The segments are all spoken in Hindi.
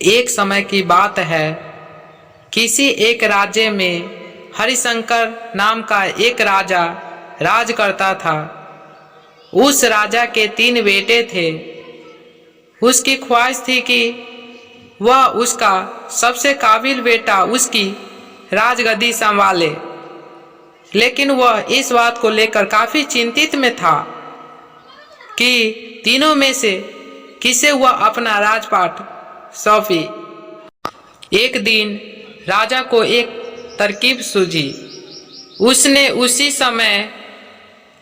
एक समय की बात है, किसी एक राज्य में हरिशंकर नाम का एक राजा राज करता था। उस राजा के 3 बेटे थे। उसकी ख्वाहिश थी कि वह उसका सबसे काबिल बेटा उसकी राजगद्दी संभाले, लेकिन वह इस बात को लेकर काफी चिंतित में था कि तीनों में से किसे वह अपना राजपाट सौंपे। एक दिन राजा को एक तरकीब सूझी। उसने उसी समय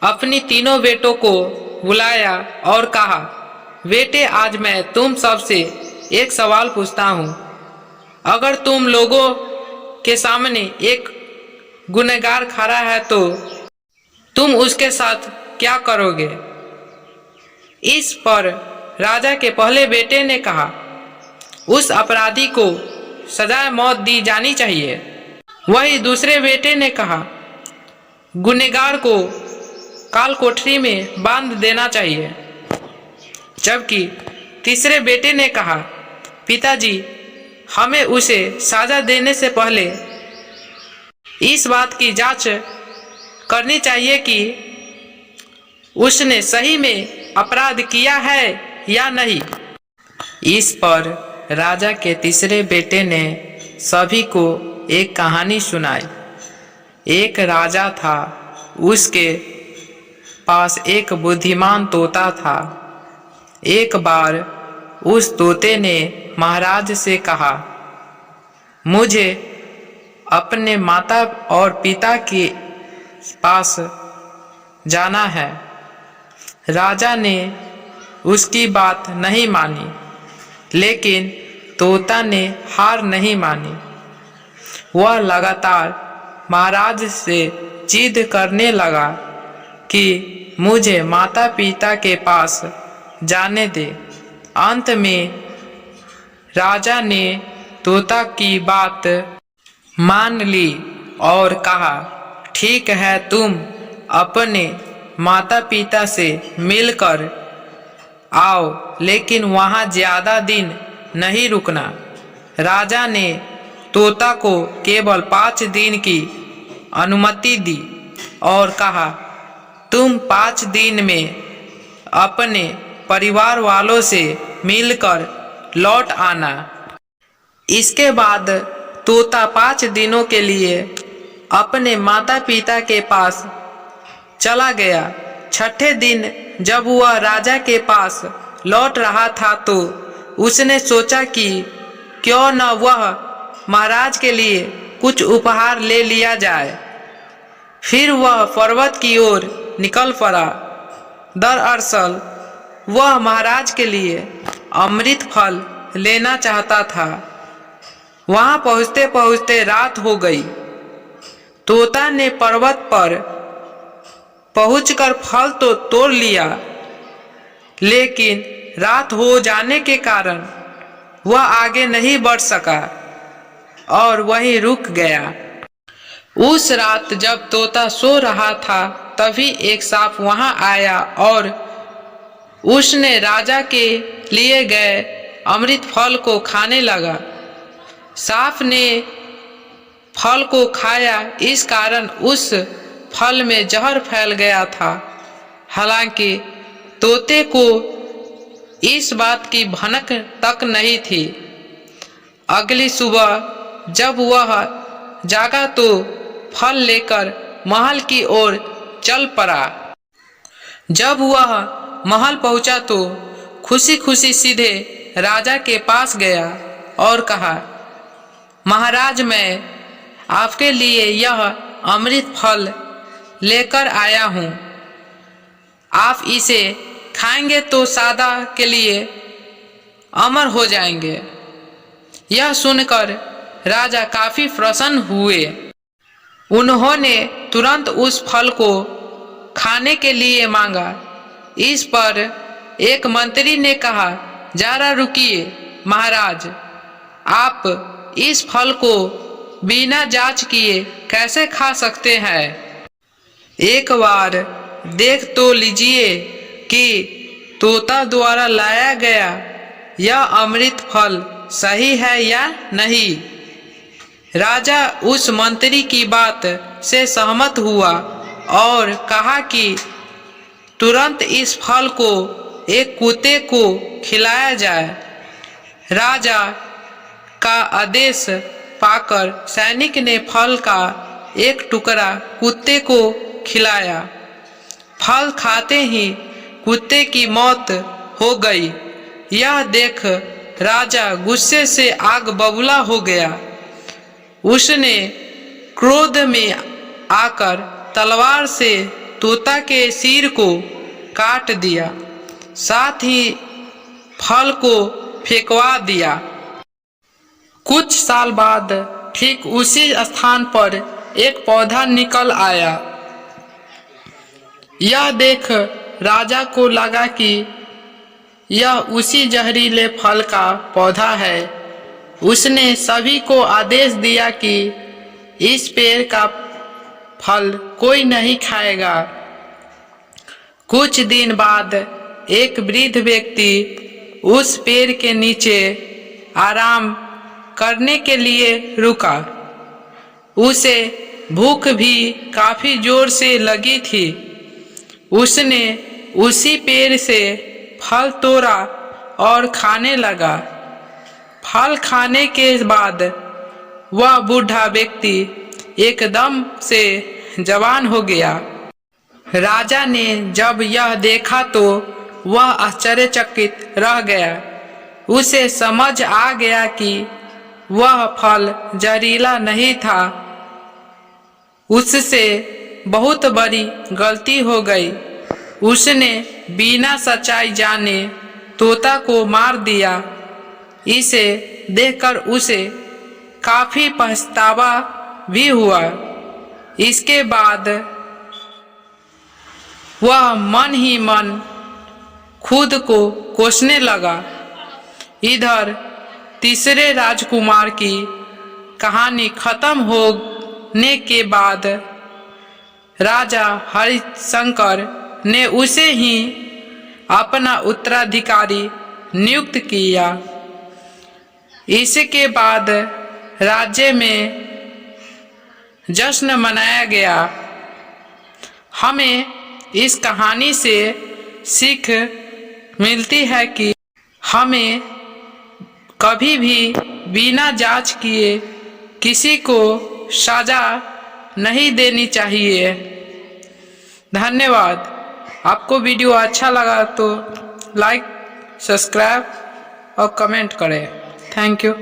अपनी तीनों बेटों को बुलाया और कहा, बेटे, आज मैं तुम सबसे एक सवाल पूछता हूँ। अगर तुम लोगों के सामने एक गुनहगार खड़ा है तो तुम उसके साथ क्या करोगे? इस पर राजा के पहले बेटे ने कहा, उस अपराधी को सजाए मौत दी जानी चाहिए। वही दूसरे बेटे ने कहा, गुनहगार को काल कोठरी में बांध देना चाहिए। जबकि तीसरे बेटे ने कहा, पिताजी, हमें उसे सजा देने से पहले इस बात की जांच करनी चाहिए कि उसने सही में अपराध किया है या नहीं। इस पर राजा के तीसरे बेटे ने सभी को एक कहानी सुनाई। एक राजा था, उसके पास एक बुद्धिमान तोता था। एक बार उस तोते ने महाराज से कहा, मुझे अपने माता और पिता के पास जाना है। राजा ने उसकी बात नहीं मानी, लेकिन तोता ने हार नहीं मानी। वह लगातार महाराज से जिद करने लगा कि मुझे माता पिता के पास जाने दे। अंत में राजा ने तोता की बात मान ली और कहा, ठीक है, तुम अपने माता पिता से मिलकर आओ, लेकिन वहाँ ज्यादा दिन नहीं रुकना। राजा ने तोता को केवल 5 दिन की अनुमति दी और कहा, तुम 5 दिन में अपने परिवार वालों से मिलकर लौट आना। इसके बाद तोता 5 दिनों के लिए अपने माता पिता के पास चला गया। 6ठे दिन जब वह राजा के पास लौट रहा था तो उसने सोचा कि क्यों न वह महाराज के लिए कुछ उपहार ले लिया जाए। फिर वह पर्वत की ओर निकल पड़ा। दरअसल वह महाराज के लिए अमृत फल लेना चाहता था। वहां पहुंचते पहुंचते रात हो गई। तोता ने पर्वत पर पहुंचकर फल तो तोड़ लिया, लेकिन रात हो जाने के कारण वह आगे नहीं बढ़ सका और वहीं रुक गया। उस रात जब तोता सो रहा था, तभी एक सांप वहां आया और उसने राजा के लिए गए अमृत फल को खाने लगा। सांप ने फल को खाया, इस कारण उस फल में जहर फैल गया था। हालांकि तोते को इस बात की भनक तक नहीं थी। अगली सुबह जब वह जागा तो फल लेकर महल की ओर चल पड़ा। जब वह महल पहुंचा तो खुशी खुशी सीधे राजा के पास गया और कहा, महाराज, मैं आपके लिए यह अमृत फल लेकर आया हूँ। आप इसे खाएंगे तो सदा के लिए अमर हो जाएंगे। यह सुनकर राजा काफी प्रसन्न हुए। उन्होंने तुरंत उस फल को खाने के लिए मांगा। इस पर एक मंत्री ने कहा, जरा रुकिए महाराज, आप इस फल को बिना जांच किए कैसे खा सकते हैं? एक बार देख तो लीजिए कि तोता द्वारा लाया गया यह अमृत फल सही है या नहीं। राजा उस मंत्री की बात से सहमत हुआ और कहा कि तुरंत इस फल को एक कुत्ते को खिलाया जाए। राजा का आदेश पाकर सैनिक ने फल का एक टुकड़ा कुत्ते को खिलाया। फल खाते ही कुत्ते की मौत हो गई। यह देख राजा गुस्से से आग बबूला हो गया। उसने क्रोध में आकर तलवार से तोता के सिर को काट दिया, साथ ही फल को फेंकवा दिया। कुछ साल बाद ठीक उसी स्थान पर एक पौधा निकल आया। यह देख राजा को लगा कि यह उसी जहरीले फल का पौधा है। उसने सभी को आदेश दिया कि इस पेड़ का फल कोई नहीं खाएगा। कुछ दिन बाद एक वृद्ध व्यक्ति उस पेड़ के नीचे आराम करने के लिए रुका। उसे भूख भी काफी जोर से लगी थी। उसने उसी पेड़ से फल तोड़ा और खाने लगा। फल खाने के बाद वह बूढ़ा व्यक्ति एकदम से जवान हो गया। राजा ने जब यह देखा तो वह आश्चर्यचकित रह गया। उसे समझ आ गया कि वह फल जहरीला नहीं था। उससे बहुत बड़ी गलती हो गई। उसने बिना सच्चाई जाने तोता को मार दिया। इसे देखकर उसे काफी पछतावा भी हुआ। इसके बाद वह मन ही मन खुद को कोसने लगा। इधर तीसरे राजकुमार की कहानी खत्म होने के बाद राजा हरिशंकर ने उसे ही अपना उत्तराधिकारी नियुक्त किया। इसके बाद राज्य में जश्न मनाया गया। हमें इस कहानी से सीख मिलती है कि हमें कभी भी बिना जांच किए किसी को सजा नहीं देनी चाहिए। धन्यवाद। आपको वीडियो अच्छा लगा तो लाइक, सब्सक्राइब और कमेंट करें। Thank you.